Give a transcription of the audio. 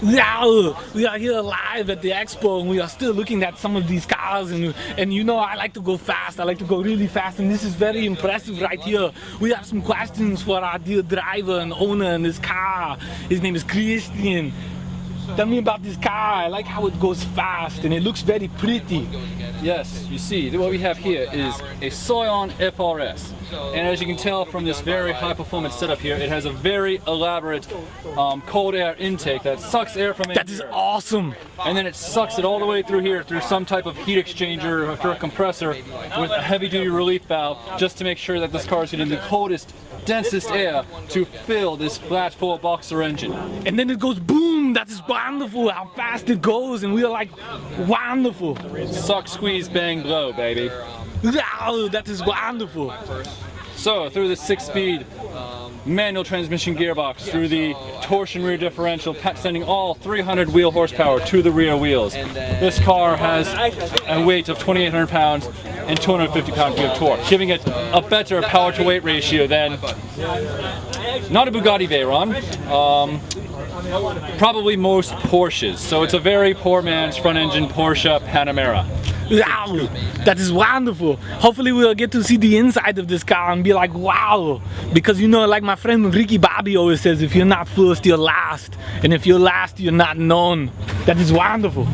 Yeah, we are here live at the expo and we are still looking at some of these cars and you know I like to go fast, I like to go really fast, and this is very impressive right here. We have some questions for our dear driver and owner in this car. His name is Christian. Tell me about this car. I like how it goes fast and it looks very pretty. Yes, you see, what we have here is a Scion FRS. And as you can tell from this very high performance setup here, it has a very elaborate cold air intake that sucks air from it. That is awesome. And then it sucks it all the way through here through some type of heat exchanger or through a compressor with a heavy duty relief valve just to make sure that this car is getting the coldest, densest air to fill this flat 4 boxer engine. And then it goes boom. That is wonderful how fast it goes, and we are like, wonderful. Suck, squeeze, bang, blow, baby. Wow, that is wonderful. So through the 6-speed manual transmission gearbox, through the torsion rear differential, sending all 300 wheel horsepower to the rear wheels. This car has a weight of 2,800 pounds and 250 pound-feet of torque, giving it a better power to weight ratio than not a Bugatti Veyron, probably most Porsches. So it's a very poor man's front engine Porsche Panamera. Wow, that is wonderful. Hopefully we'll get to see the inside of this car and be like, wow. Because you know, like my friend Ricky Bobby always says, if you're not first, you're last. And if you're last, you're not known. That is wonderful.